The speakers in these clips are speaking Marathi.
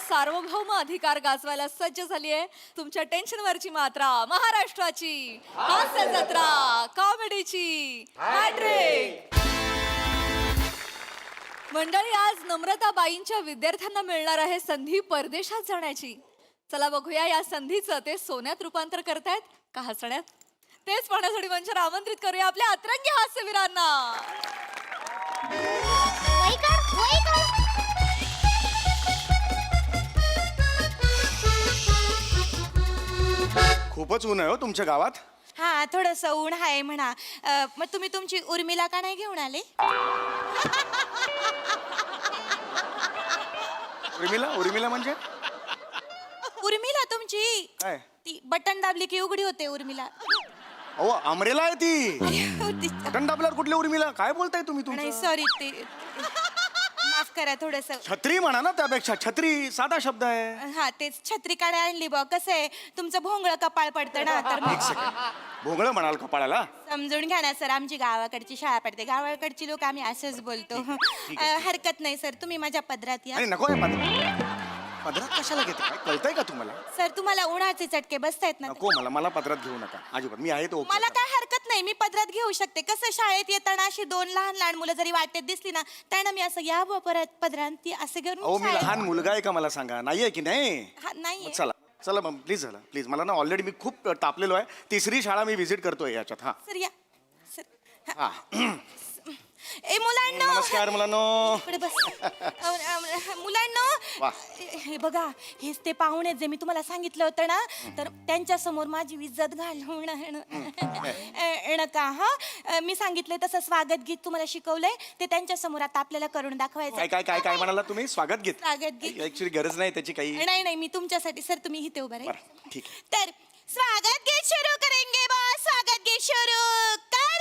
सार्वभौम अधिकार गाजवायला सज्ज झाली आहे तुमच्या टेन्शनवरची मात्रा महाराष्ट्राची हास्य जत्रा कॉमेडीची हॅट्रिक. मंडळी, आज नम्रताबाईंच्या विद्यार्थ्यांना मिळणार आहे संधी परदेशात जाण्याची. चला बघूया या संधीचं ते सोन्यात रूपांतर करतायत का हसण्यात. तेच पाहण्यासाठी मंचावर आमंत्रित करूया आपल्या अतरंगी हास्यवीरांना. खूपच ऊन आहे हो तुमच्या गावात. हा, थोडंसं ऊन आहे म्हणा. मग तुम्ही तुमची उर्मिला का नाही घेऊन आले? उर्मिला उर्मिला म्हणजे उर्मिला तुमची काय? ती बटन दाबली की उघडी होते उर्मिला. अहो अमरेला आहे ती. ती- बटन दाबल्यावर कुठली उर्मिला? काय बोलताय तुम्ही? नाही तुमचं सॉरी, ते माफ करा थोडस. छत्री म्हणा ना, त्यापेक्षा छत्री साधा शब्द आहे. हा, तेच छत्रीकडे आणली बा. कसं आहे, तुमचं भोंगळ कपाळ पडतं ना, तर मग भोंगळ म्हणाल कपाळाला. समजून घ्या ना सर. आमची गावाकडची शाळा पडते, गावाकडची लोक आम्ही असंच बोलतो. हरकत नाही सर, तुम्ही माझ्या पदरात या. आणि नको आहे पदरात कशाला घेते? काय कळतंय का तुम्हाला? सर, तुम्हाला उन्हाचे चटके बसतायत ना. नको, मला पदरात घेऊ नका अजिबात. मी आहे तो. मला काय हरकत नाही, मी पदरात घेऊ शकते. कसं, शाळेत येताना अशी दोन लहान लहान मुलं जरी वाटेत दिसली ना, त्यांना मी असं या परत पदरात ती असं अहो घेऊन मी लहान मुलगा आहे का? मला सांगा, नाहीये की नाही? नाही. चला चला मग प्लीज झालं प्लीज. मला ना ऑलरेडी मी खूप तापलेलो आहे. तिसरी शाळा मी व्हिजिट करतोय याच्यात. हा सर या सर. हा. ए मुलांनो, नमस्कार मुलांनो. इकडे बस. मुलांनो, वा. हे बघा, हेच ते पाहुणे जे मी तुम्हाला सांगितलं होतं ना, तर त्यांच्या समोर माझी इज्जत घालवून नका. हा, मी सांगितलंय तसं स्वागत गीत तुम्हाला शिकवलंय, ते त्यांच्या समोर आता आपल्याला करून दाखवायचं. काय काय काय काय म्हणाला तुम्ही? स्वागत गीत? स्वागत गीत. ऍक्च्युली गरज नाही त्याची काही. नाही नाही, मी तुमच्यासाठी सर, तुम्ही इथे उभं राहा. बरं, ठीक आहे. तर स्वागत गीत सुरू करेंगे बॉस. स्वागत गीत सुरू कर.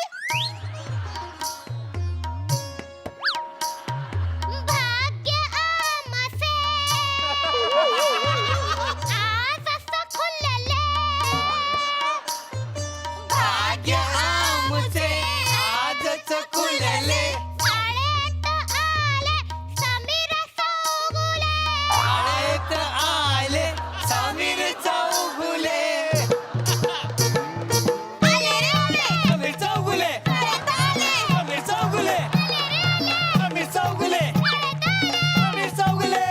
भाग्य आमचे आज असं खुलले. भाग्य आमचे आजच खुलले. शाळेत आले समीर चौगुले. शाळेत आले समीर चौगुले. आले रे आले. समीर चौगुले. शाळेत आले. समीर चौगुले. समीर चौगुले. समीर चौगुले.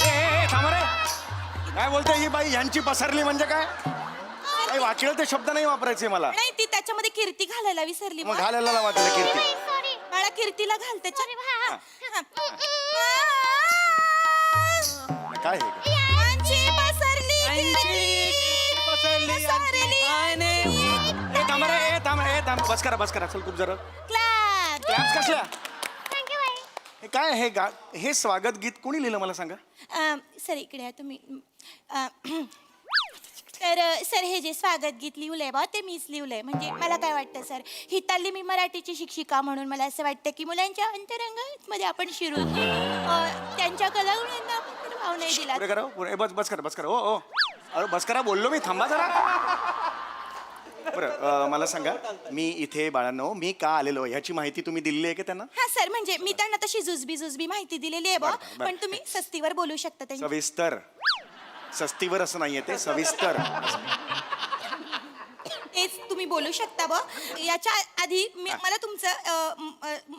ए, थांबा रे. काय बोलते ही बाई? यांची पसरली म्हणजे काय? काही वाचलं ते शब्द नाही वापरायचे मला. नाही, ती त्याच्यामध्ये कीर्ती घालायला विसरली. मग घालायला लावा त्याला कीर्ती. मला कीर्तीला घाल त्याच्या. काय हे? यांची पसरली यांची पसरली यांची आने. ए, थांबा रे. ए, थांब. बस करा. चल खूप जरा. क्लॅप. क्लॅप्स कसल्या? हे काय हे स्वागत गीत कोणी लिहिलं मला सांगा? सर इकडे या तुम्ही. तर सर, हे जे स्वागत गीत लिहिलंय बा, ते मीच लिहिलंय. म्हणजे मला काय वाटतं सर, हिताली मी मराठीची शिक्षिका म्हणून मला असं वाटतं की मुलांच्या अंतरंगामध्ये आपण शिरून त्यांच्या कलागुणांना आपण भाव नाही दिला. पुढे करा. पुढे. बस करा. ओ अरे बस करा बोललो मी. थांबा जरा. बरं, मला सांगा, मी इथे बाळांनो मी का आलेलो ह्याची माहिती तुम्ही दिलेली आहे की त्यांना? हा सर, म्हणजे मी त्यांना तशी जुजबी माहिती दिलेली आहे बा, बरं. पण तुम्ही सस्तीवर बोलू शकता त्यांच्या. सविस्तर. सस्तीवर असं नाहीये ते, सविस्तर. तेच तुम्ही बोलू शकता बा. याच्या आधी मला तुमचं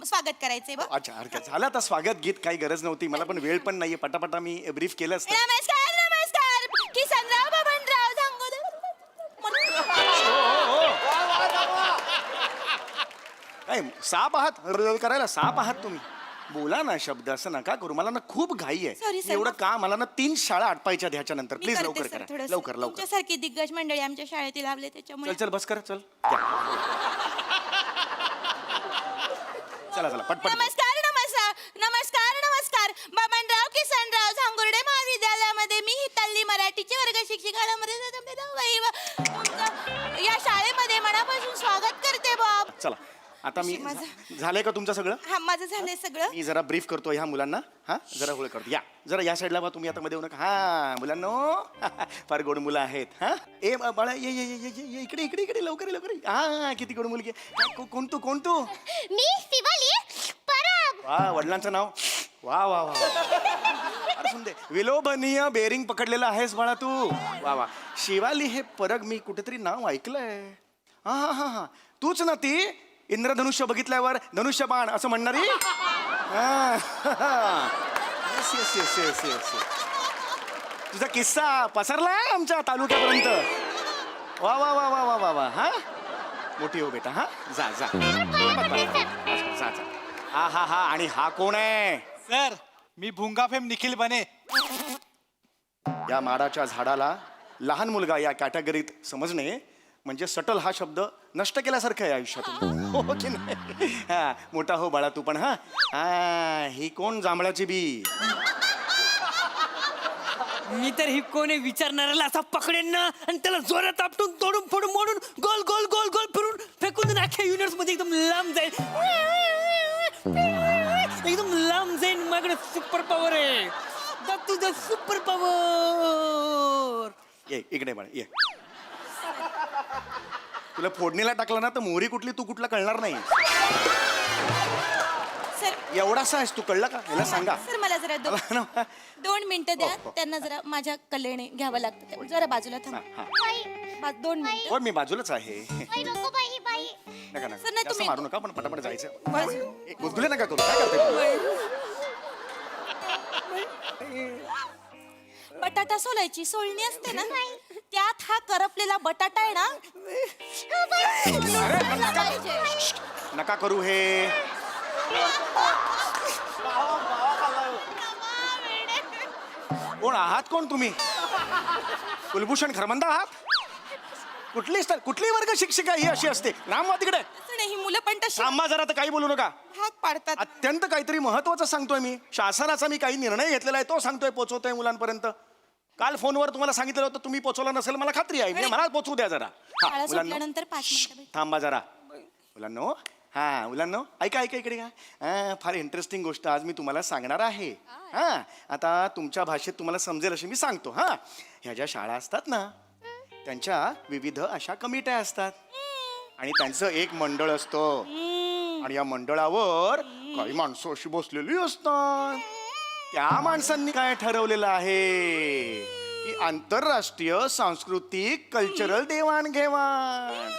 स्वागत करायचंय बा. अच्छा, हरकत. झालं आता स्वागत गीत. काही गरज नव्हती. मला पण वेळ पण नाहीये. पटापटा मी ब्रीफ केलं असतं. नमस्कार किसनराव बबनराव झांगोदर. काय साप आहात? करायला साप आहात तुम्ही? बोला ना शब्द. असं नका करू. मला ना खूप घाई आहे. Sorry, sir. एवढं का? मला ना 3 शाळा आटपायच्या ह्याच्या नंतर. मी प्लीज करते लवकर सर करा. थोडंसं. लवकर. तुमच्यासारखी दिग्गज मंडळी आमच्या शाळेत लावले त्याच्यामुळे. चल बस करा. चल चला पटपट. नमस्कार बबनराव किसनराव झांगुर्डे महाविद्यालयामध्ये मी हिताली मराठीची वर्ग शिक्षिका या शाळेमध्ये मनापासून स्वागत करते बाब. चला आता मी माझं- झालंय का तुमचं सगळं? हा माझं झालंय सगळं. मी जरा ब्रीफ करतो ह्या मुलांना. हा जरा होळ करतो. या जरा या साईडला बा तुम्ही आता मध्ये येऊ नका. हा मुलांनो फार गोड मुलं आहेत. हा ए बाळा ये ये ये ये ये इकडे इकडे इकडे लवकर ये, लवकर ये. हा किती गोड मुलगी आहे. काय, कोण तू कोण तू? मी शिवाली परब. वा वडिलांचं नाव. वा वा वा फार सुंदर. विलोभनीय बेरिंग पकडलेलं आहेस बाळा तू. वा वा शिवाली हे परग मी कुठेतरी नाव ऐकलंय. हा हा हा हा तूच ना ती इंद्रधनुष्य बघितल्यावर धनुष्य बाण असं म्हणणारी? Yes yes yes yes yes. तुझा किस्सा पसरलाय आमच्या तालुक्यापर्यंत. वा वा वा वा वा वा वा. हा मोठी हो बेटा. हा जा जा जा जा. हा हा हा आणि हा कोण आहे? सर मी भुंगाफेम निखिल बने. या माडाच्या झाडाला लहान मुलगा या कॅटेगरीत समजणे म्हणजे सटल हा शब्द नष्ट केल्यासारखं आहे आयुष्यातून. हो की नाही? हा मोठा हो बाळा तू पण. हा हा ही कोण जांभळाची बी? मी तर ही कोणी विचारणाऱ्याला असा पकडेन ना आणि त्याला जोरात आपटून तोडून फोडून मोडून गोल गोल गोल गोल फिरून फेकून देईन. अख्ख्या युनिवर्स मध्ये एकदम लांब जाईल. एकदम लांब जाईन. माझ्याकडे सुपर पॉवर आहे. तुझं सुपर पॉवर. ये इकडे बाळा ये. तुला फोडणीला टाकलं ना तर मोहरी कुठली तू कुठला कळणार नाही. सर एवढासा आहेस तू, कळलं का? मला सांगा. सर मला जरा हा, 2 मिनिटं द्या. हो. त्यांना जरा माझ्या कलेने घ्यावं लागतं. जरा बाजूला थांबा. हा. 2 मिनिटं. हो मी बाजूला आहे. बाई नको बाई बाई. नका नका सर, नाही, जास्त तुम्ही- मारू नका पण पटापट जायचं. बाजू- गुदगुले नका करू. काय करताय? बटाटा सोलायची सोलणी असते ना, त्यात हा करपलेला बटाटा आहे ना. नका करू हे. कोण आहात कोण तुम्ही? कुलभूषण खरमंदा आहात? कुठली वर्ग शिक्षिका ही अशी असते? रामवा तिकडे. असं नाही, ही मुलं पण तशी थांबा जरा तर काही बोलू नका. हाक पाडतात. अत्यंत काहीतरी महत्वाचं सांगतोय मी. शासनाचा मी काही निर्णय घेतलेला आहे तो सांगतोय, पोचवतोय मुलांपर्यंत. काल फोनवर तुम्हाला सांगितलं होतं, तुम्ही पोचवला नसेल मला खात्री आहे. मी मला पोचवू द्या जरा. हा, शाळा मुलांनो सुटल्यानंतर 5 मिनिटं भेट. थांबा जरा. मुलांनो हा मुलांनो ऐका ऐका इकडे का. फार इंटरेस्टिंग गोष्ट आज मी तुम्हाला सांगणार आहे. हा आता तुमच्या भाषेत तुम्हाला समजेल अशी मी सांगतो. हा ह्या ज्या शाळा असतात ना त्यांच्या विविध अशा कमिट्या असतात आणि त्यांचं एक मंडळ असतं आणि या मंडळावर काही माणसं अशी बसलेली असतात. त्या माणसांनी काय ठरवलेलं आहे की आंतरराष्ट्रीय सांस्कृतिक कल्चरल देवाणघेवाण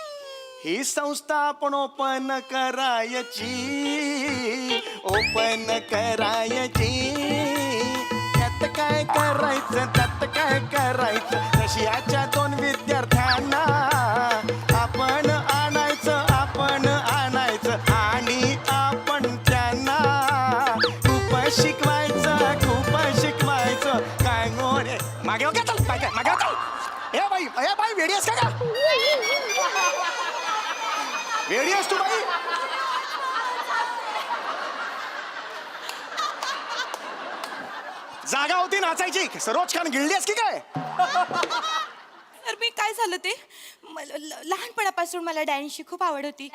ही संस्था आपण ओपन करायची. त्यात काय करायचं रशियाच्या 2 विद्यार्थ्यांना आपण आणायचं आणि आपण त्यांना खूप शिकवायचं. काय गोरे मागे का चल मागे चल. ए बाई वेडी आहेस का? वेडी आहेस तू बाई? जागा होती नाचायची. सरोज खान गिळली आहेस की काय? तर मी काय झालं ते लहानपणापासून मला डान्सची खूप आवड होती.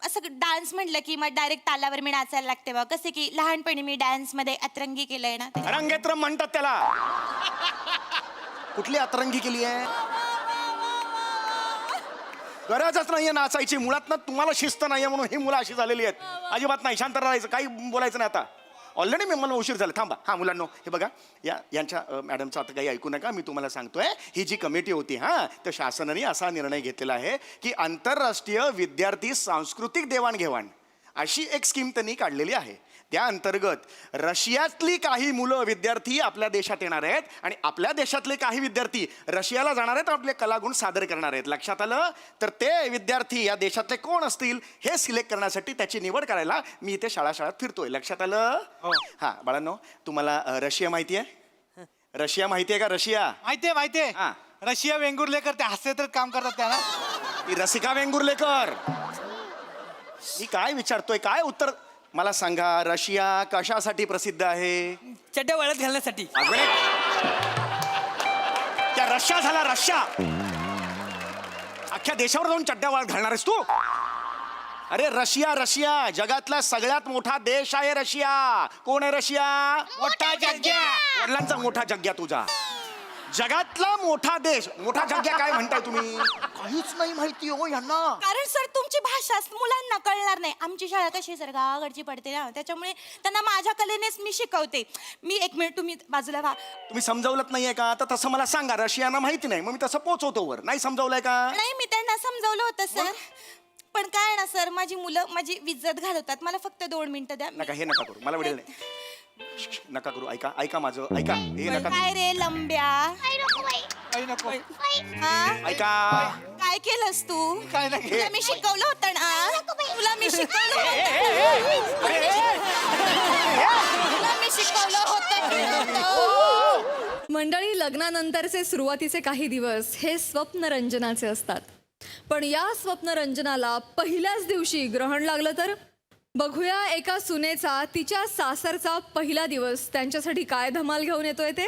असं डान्स म्हटलं की मग डायरेक्ट तालावर मी नाचायला लागते बघ. कसे की लहानपणी मी डान्स मध्ये अतरंगी केलंय ना. रंगेत्रम म्हणतात त्याला. कुठली अतरंगी केली आहे? गरजच नाहीये नाचायची. मुळात ना तुम्हाला शिस्त नाहीये म्हणून ही मुलं अशी झालेली आहेत. अजिबात नाही. शांत राहायचं, काही बोलायचं नाही. आता ऑलरेडी मी मला उशीर झाला. थांबा. हा मुलांनो हे बघा यांच्या मॅडमचं आता काही ऐकू नका. मी तुम्हाला सांगतोय ही जी कमिटी होती तर शासनाने असा निर्णय घेतलेला आहे की आंतरराष्ट्रीय विद्यार्थी सांस्कृतिक देवाणघेवाण अशी एक स्कीम त्यांनी काढलेली आहे. त्या अंतर्गत रशियातली काही मुलं विद्यार्थी आपल्या देशात येणार आहेत आणि आपल्या देशातले काही विद्यार्थी रशियाला जाणार आहेत, आपले कलागुण सादर करणार आहेत. लक्षात आलं? तर ते विद्यार्थी या देशातले कोण असतील हे सिलेक्ट करण्यासाठी त्याची निवड करायला मी इथे शाळात फिरतोय. लक्षात आलं? हा बाळांनो तुम्हाला रशिया माहिती आहे? रशिया माहिती आहे का? रशिया माहितीये. हा. रशिया वेंगुर्लेकर ते हास्य तर काम करतात त्या ना. ती रसिका वेंगुर्लेकर. मी काय विचारतोय, काय उत्तर मला सांगा. रशिया कशासाठी प्रसिद्ध आहे? चड्ड्या वाळत घालण्यासाठी. अगं, त्या रशिया झाला रशिया. अख्ख्या देशावर जाऊन चड्ड्या वाळत घालणार आहेस तू? अरे रशिया रशिया जगातला सगळ्यात मोठा देश आहे रशिया. कोण आहे रशिया? मोठा जग्ग्या. वडिलांचा मोठा जग्ग्या तुझा. जगातला मोठा देश. मोठा जग्ग्या काय म्हणताय तुम्ही? काहीच नाही माहिती हो यांना. कारण सर तुमची भाषा मुलांना कळणार नाही. आमची शाळा कशी सर गावाकडची पडते ना, त्याच्यामुळे त्यांना माझ्या कलेनेच मी शिकवते. मी एक मिनिट तुम्ही बाजूला व्हा. तुम्ही समजावलंच नाहीये का? तर तसं मला सांगा. रशियाना माहिती नाही मग मी तसं पोचवतो वर. नाही समजावलंय का? नाही मी त्यांना समजावलं होतं सर, पण काय ना सर माझी मुलं माझी विज्जत घालवतात. मला फक्त 2 मिनिटं द्या. नका हे नका करू. मला वेळ नाही. नका करू. ऐका ऐका माझं ऐका. हे नका काय रे लंब्या, आई नको बाई काही नको. हा? ऐका. काय केलंस तू? काय नाही. तुला मी शिकवलं होतं ना, तुला मी शिकवलं होतं की नव्हतं? मंडळी, लग्नानंतरचे सुरुवातीचे काही दिवस हे स्वप्नरंजनाचे असतात. पण या स्वप्नरंजनाला पहिल्याच दिवशी ग्रहण लागलं तर? बघूया एका सुनेचा तिच्या सासरचा पहिला दिवस त्यांच्यासाठी काय धमाल घेऊन येतोय ते.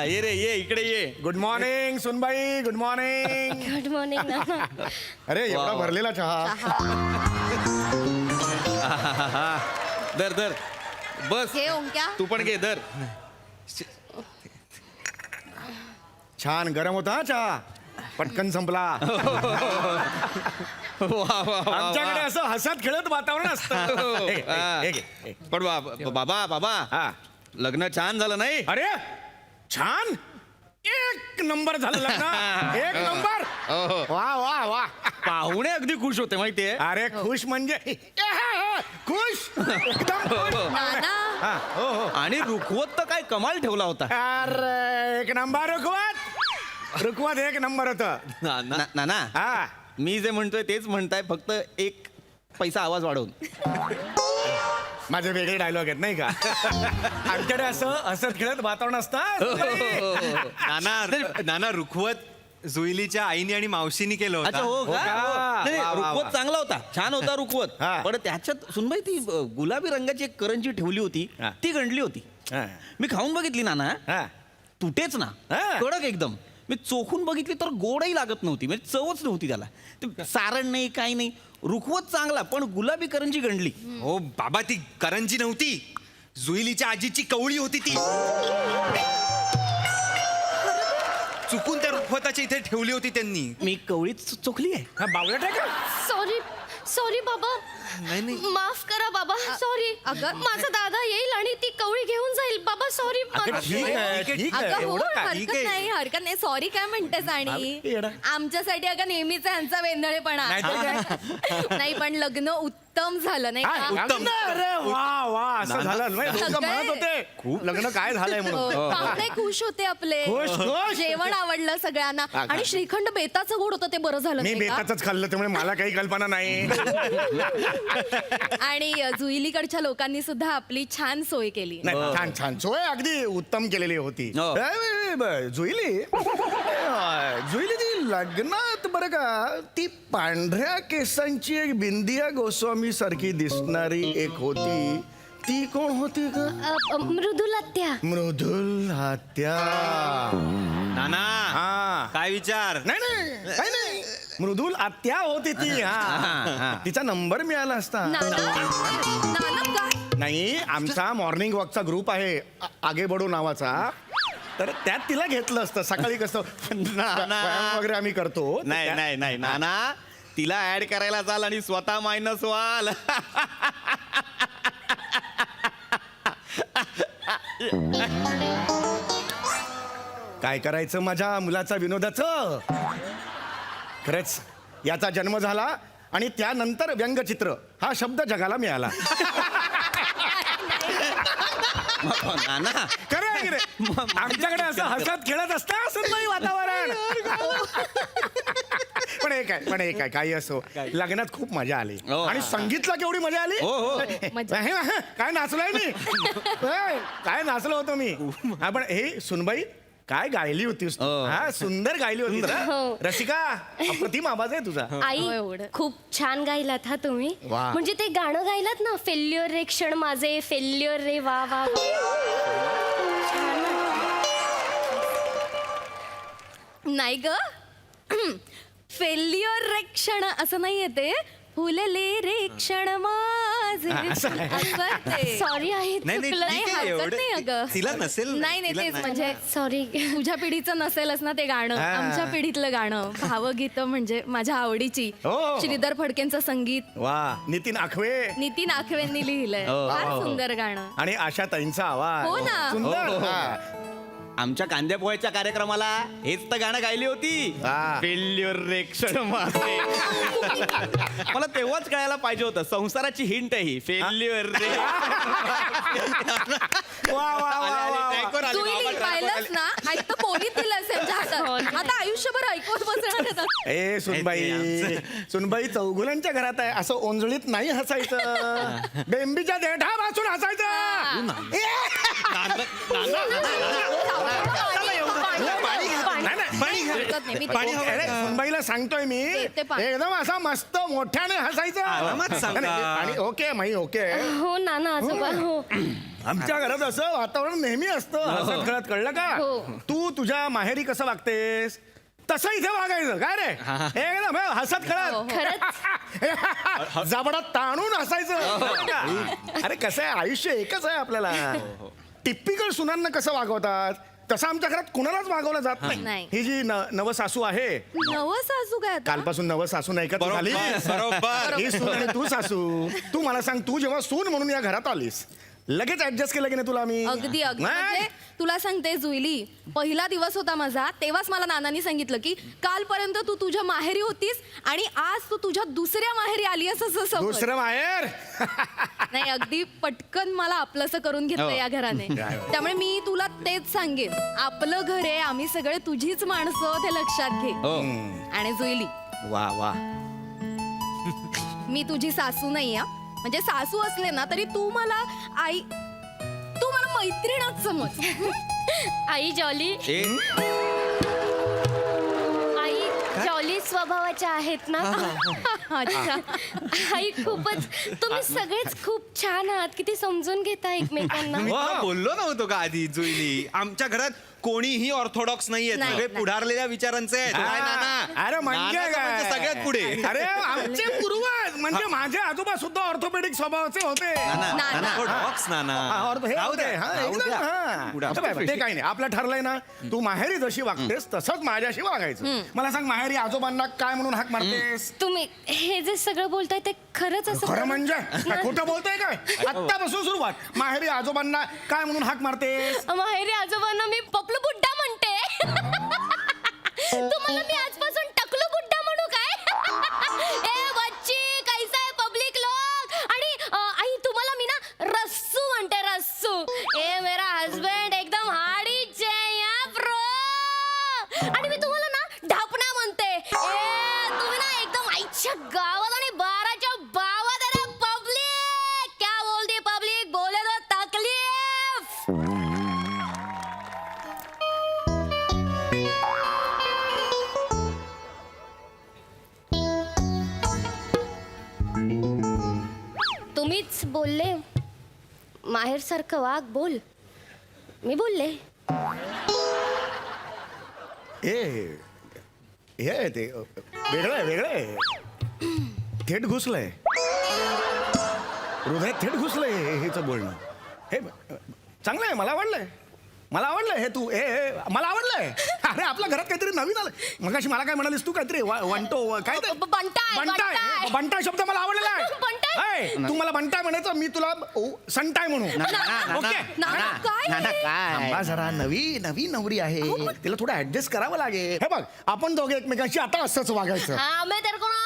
ये रे ये इकडे ये. गुड मॉर्निंग सुनबाई. Good morning. गुड मॉर्निंग ना. अरे एवढा भरलेला चहा. दर दर बस. हे ओंक्या, तू पण घे दर. छान गरम होता हा चहा. पटकन संपला. वा, वा, वा, आमच्याकडे वा. असं हसत खेळत वातावरण असतं. हे घे. पण बाबा बाबा हा. लग्न छान झालं नाही? अरे छान. एक नंबर झालं लग्न. एक नंबर. वा वा वा. पाहुणे अगदी खुश होते माहितीये. अरे खुश म्हणजे खुश एकदम खुश. नाना, हा, हो हो. आणि रुखवत तर काय कमाल ठेवला होता. अरे एक नंबर रुखवत. रुखवत एक नंबर होत. नाना हा. मी जे म्हणतोय तेच म्हणताय, फक्त एक पैसा आवाज वाढवून. माझे वेगळे डायलॉग आहेत नाही का? आमच्याकडे असं हसत खेळत वातावरण असतं. नाना रुखवत जुईलीच्या आईने आणि मावशीनी केलं अच्छा होतं. हो का? का? नाही, वा, वा, रुखवत वा. चांगला होता, छान होता रुखवत. हा. पण त्याच्यात सुनबाई ती गुलाबी रंगाची एक करंजी ठेवली होती, हा. ती गंडली होती. हा. मी खाऊन बघितली नाना, हा. तुटेच ना, हा. कडक एकदम. मी चोखून बघितली तर गोडही लागत नव्हती, म्हणजे चवच नव्हती त्याला. ते सारण नाही काही नाही. रुखवत चांगला, पण गुलाबी करंजी गंडली. हो बाबा, ती करंजी नव्हती, जुईलीच्या आजीची कवळी होती ती. चुकून त्या रुखवताच्या इथे ठेवली होती त्यांनी. मी कवळीच चोखली आहे. हा, बावळट आहे का? सॉरी सॉरी बाबा. नाही, नाही. माफ करा बाबा. सॉरी. अगं. माझा दादा येईल आणि ती कवळी घेऊन जाईल. बाबा सॉरी. अगं, ठीक आहे ठीक आहे. अगं हो, एवढं काय? हरकत नाही. सॉरी काय म्हणतेस? आणि येडा. आमच्यासाठी अगं नेहमीच यांचा वेंधळेपणा. नाही पण लग्न उत्तम झालं नाही हा, का? उत्तम. अरे वा वा. असं झालं नाही. लोकं सगळे- म्हणत होते खूप लग्न काय झालंय हो, म्हणून. पाहुणे खुश होते आपले. खुश, खुश. जेवण आवडलं सगळ्यांना. हा, आणि श्रीखंड बेताचं गोड होतं, ते बरं झालं मी नाही का? बेताच खाल्लं त्यामुळे मला काही कल्पना नाही. आणि जुईलीकडच्या लोकांनी सुद्धा आपली छान सोय केली. नाही, छान छान सोय अगदी उत्तम केलेली होती. हो. जुईली जुईली ती लग्नात बरं का, ती पांढऱ्या केसांची एक बिंदिया गोस्वामी सारखी दिसणारी एक होती. ती कोण होती का? मृदुलात्या. मृदुल हत्या. नाना हा. काय विचार? नाही नाही काही नाही. मृदुल आत्या होती ती. हा. तिचा नंबर मिळाला असता. नाना काय? नाही, आमचा मॉर्निंग वॉकचा ग्रुप आहे आगे बडो नावाचा. तर त्यात तिला घेतलं असतं. सकाळी कसं व्यायाम वगैरे आम्ही करतो. नाही नाही नाही नाना, तिला ऍड करायला चाल आणि स्वतः मायनस व्हाल. काय करायचं माझ्या मुलाचा विनोदाचं. खरंच याचा जन्म झाला आणि त्यानंतर व्यंगचित्र हा शब्द जगाला मिळाला. नाना खरं आहे की रे? आमच्याकडे असं हसत खेळत असतं असं नाही वातावरण. पण एक आहे काही असो, लग्नात खूप मजा आली. हो. आणि संगीतला केवढी मजा आली. हो, हो. काय नाचलोय मी. काय नाचलो होतो मी. आपण हे सुनबाई काय गायली होतीस तू? हो. हा सुंदर गायली होतीस हा? हो. रसिका अप्रतिम आवाज आहे तुझा आई खूप छान गायलात हा तुम्ही वा. म्हणजे ते गाणं गायलात ना फेल्युअर रे क्षण माझे फेल्युअर रे वा वा वा. छान नाही ग फेल्युअर रे क्षण असं नाही येते फुलले रे क्षण माझे असं आहे. असं आहे ते. सॉरी आहे नाही नाही चुकलं. ठीक आहे, हरकत एवढं- नाही अगं. तिला नसेल नाही नाही तिला तेच नाही. म्हणजे सॉरी तुझ्या पिढीचं नसेलच ना ते गाणं हा. आमच्या पिढीतलं गाणं भावगीत म्हणजे माझ्या आवडीची हो. श्रीधर फडकेंचं संगीत वा नितीन आखवे नितीन आखवेंनी लिहिलंय हो, फार हो, हो. सुंदर गाणं आणि आशा ताईंचा आवाज हो ना. सुंदर हो, हो, हो. हा. आमच्या कांद्या पोह्याच्या कार्यक्रमाला हेच तर गाणं गायली होती हा. फेल्युअर रे क्षण माझे. मला तेव्हाच कळायला पाहिजे होतं संसाराची हिंट आहे ही फेल्युअर रे. वा वा वा वा वा. ट्रॅकवर आली, जुईली बाबा ट्रॅकवर पाहिलंच ना ऐकतं पोलीस दिलंय त्यांच्या हातात आता आयुष्यभर ऐकवत बसणार त्याचं. ए सुनबाई सुनबाई चौगुलांच्या घरात आहे असं ओंजळीत नाही हसायचं बेंबीच्या देठा वाचून हसायचं ए! नाही, नाही. पाणी घ्या. हरकत नाही, मी ते- पाणी हवं अरे, का? सुनबाईला सांगतोय मी ते पाणी. एकदम असा मस्त मोठ्याने हसायचं आरामात सांगा. नाही, आणि ओके माई ओके हो नाना आजोबा हो आमच्या घरात असं वातावरण नेहमी असतं हसत खेळत कळलं का हो. तू तुझ्या माहेरी कसं वागतेस तसं इथे वागायचं काय रे एकदम हसत खेळत जबडात ताणून हसायचं कळलं का? अरे कसं आहे आयुष्य एकच आहे आपल्याला टिपिकल सुनांना कसं वागवतात तसं आमच्या घरात कुणालाच वागवलं जात नाही. नाही ही जी नवसासू आहे नवं सासू काय आता कालपासून नवसासू नाही का तू झाली बरोबर ही सून आणि तू सासू तू मला सांग तू जेव्हा सून म्हणून या घरात आलीस लगेच ऍडजस्ट केलं की नाही तुला मी अगदी अगदी नाही? म्हणजे तुला सांगते जुईली पहिला दिवस होता माझा तेव्हाच मला नानांनी सांगितलं की कालपर्यंत तू तुझ्या माहेरी होतीस आणि आज तू तुझ्या दुसऱ्या माहेरी आली असं समज. दुसरं माहेर नाही अगदी पटकन मला आपलंसं करून घेतलं हो. या घराने त्यामुळे मी तुला तेच सांगेन आपलं घर आहे आम्ही सगळे तुझीच माणसं ते लक्षात घे हो आणि जुईली वा वा मी तुझी सासू नाही आ म्हणजे सासू असले ना तरी तू मला आई तू मला मैत्रीणच समज आई जॉली ए, आई जॉली स्वभावाच्या आहेत ना अच्छा आई खूपच तुम्ही सगळेच खूप छान आहात किती समजून घेता एकमेकांना मी तुला बोललो नव्हतो का आधी जुईली आमच्या घरात कोणीही ऑर्थोडॉक्स नाहीये नाही, सगळे नाही. पुढारलेल्या विचारांचे आहेत काय नाना? अरे म्हणजे नाना तर काय? म्हणजे सगळ्यात पुढे अरे आमचे पूर्वज म्हणजे माझे आजोबा सुद्धा ऑर्थोपेडिक स्वभावाचे होते नाना. ऑर्थोडॉक्स नाना हे राहू होते, द्या, हा, राहू एकदम, द्या. हा. पुढं. आता बाय, ते काही नाही आपलं ठरलंय ना तू माहेरी जशी वागतेस तसंच माझ्याशी वागायचं मला सांग माहेरी आजोबांना काय म्हणून हाक मारतेस तुम्ही हे जे सगळं बोलताय ते खरंच असं खरं म्हणजे काय खोटं बोलतोय काय आत्तापासून सुरुवात माहेरी आजोबांना काय म्हणून हाक मारतेस माहेरी आजोबांना मी पपलू बुड्डा म्हणते तुम्हाला मी आजपासून टकलू बुड्डा म्हणू काय ए बच्ची कैसा आहे पब्लिक लोक आणि आई तुम्हाला मी ना रस्सू म्हणते रस्सू ए मेरा हस्बंड एकदम हाडी या ब्रो आणि मी तुम्हाला ना ढापणा म्हणते ए तुम्ही ना एकदम आईच्या गावात आणि बाराच्या बावात आहे ना पब्लिक क्या बोलती पब्लिक बोले तो तकलीफ तुम्हीच बोलले माहेर सारखं वाघ बोल मी बोलले हे ते वेगळं आहे वेगळं आहे थेट घुसलंय हृदयात थेट घुसलंय हेच बोलणं हे चांगलं आहे मला आवडलंय हे तू हे मला आवडलंय अरे आपल्या घरात काहीतरी नवीन आलं मगाशी मला काय म्हणालीस तू काहीतरी वंटो काय ते? बंटाय, बंटाय बंटाय. बंटाय शब्द मला आवडलेला बंटाय? आहे तू मला बंटाय म्हणायचं मी तुला संटाय म्हणू ओके नाना, काय हे? थांबा जरा नवी नवरी आहे तिला थोडं ऍडजस्ट करावं लागेल हे बघ आपण दोघे एकमेकांशी आता असंच वागायचं हाँ मैं तेरे को ना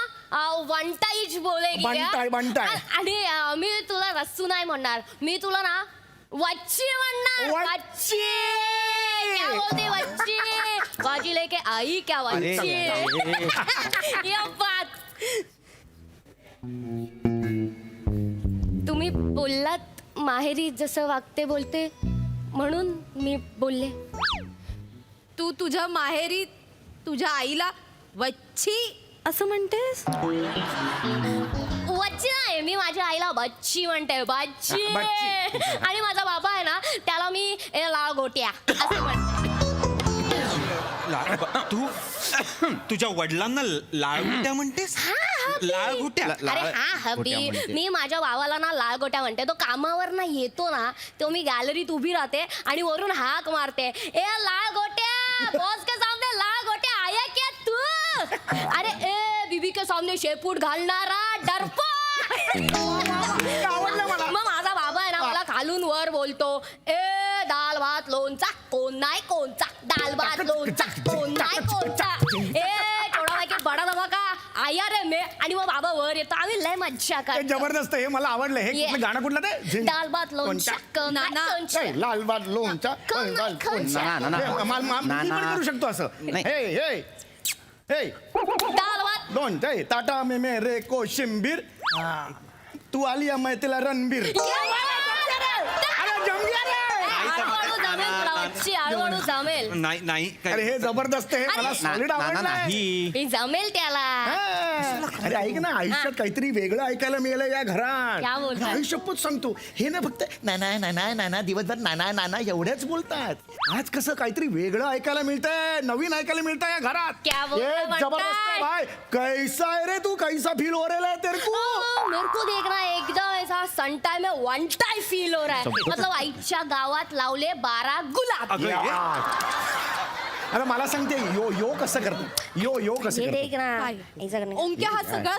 वंटाईच बोलेगी बंटाय, बंटाय. आणि मी तुला रस्सू नाही म्हणणार मी तुला ना वच्ची म्हणणार वच्ची. क्या बोलते वच्ची बाजी लेके आई क्या वच्ची ये बात तुम्ही बोललात माहेरी जसं वागते बोलते म्हणून मी बोलले तुझ्या माहेरी तुझ्या आईला वच्छी असं म्हणतेस? वच्ची नाही, मी माझ्या आईला बच्ची म्हणते, बच्ची. बच्ची. आणि माझा बाबा आहे ना, त्याला मी लाल गोट्या असं म्हणते. तू तुझ्या वडिलांना लाळगुट्या म्हणतेस? लाळगुट्या? अरे हा हबी, मी माझ्या भावाला ना लाल गोट्या म्हणते. तो कामावर ना येतो ना, तो मी गॅलरीत उभी राहते आणि वरून हाक मारते, ए लाल गोट्या, बॉस के सामने लाल गोट्या आया क्या तू? अरे ए बीबी के सामने शेपूट घालणारा डरपो. मग माझा बाबा आहे ना, मला खालून वर बोलतो, ए दाल भात लोणचा कोण नाही कोणचा, दाल भात लोणचा कोण नाही कोणचा, ए थोडा वाईट बडा धमाका आया रे मे. आणि मग बाबा वर येतो, आम्ही लय मज्जा हे करतो. जबरदस्त, हे मला आवडलं. हे ये. कुठलं गाणं कुठलं ते? दाल भात लोणचा कोण नाही कोणचा. ए, लाल बात लोणचा कोण नाही कोणचा. मी पण करू शकतो असं. नाही. हे हे हे दाल भात लोणचा हे, टाटा में मेरे कोशिंबीर, तू आली मैं तिला रणबीर. अरे जम गया रे. हळूहळू जमेल तुला वच्ची, हळूहळू जमेल. नाही नाही अरे हे जबरदस्त, हे मला सॉलिड आवडलं. नाही हे जमेल त्याला. अरे ऐक ना, आयुष्यात काहीतरी वेगळं ऐकायला मिळालं या घरात. क्या बोलताय? आयुष्यपत सांगतो, हे ना फक्त नाना नाना नाना दिवसभर नाना नाना एवढ्याच बोलतात. आज कसं काहीतरी वेगळं ऐकायला मिळतंय, नवीन ऐकायला मिळतंय या घरात. क्या बोलताय ये म्हणताय? जबरदस्त है भाई. कैसा है रे तू, कैसा फील हो रहा है तेरे को? मेरे को देखना एकदम ऐसा सन टाइम में वन टाइम फील हो रहा है. मतलब आईच्या गावात लावले 12 गुलाब. अगं ये. अरे मला सांगते, यो यो कसं करतो, यो यो कसं ये करतो? देख ना. ऐसा करणे. ओंक्या हा सगळा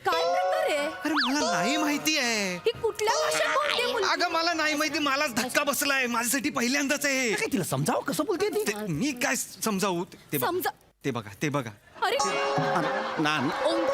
काय प्रकार आहे? अरे मला नाही माहिती आहे. ही कुठल्या भाषेत बोलते मुलगी? अगं मला नाही माहिती, मलाच धक्का बसलाय. माझ्यासाठी पहिल्यांदाच आहे. काय तिला समजावं कसं बोलते ती मी काय समजावू? ते बघा, समजा. ते बघा, ते बघा. अरे ना ओंक्या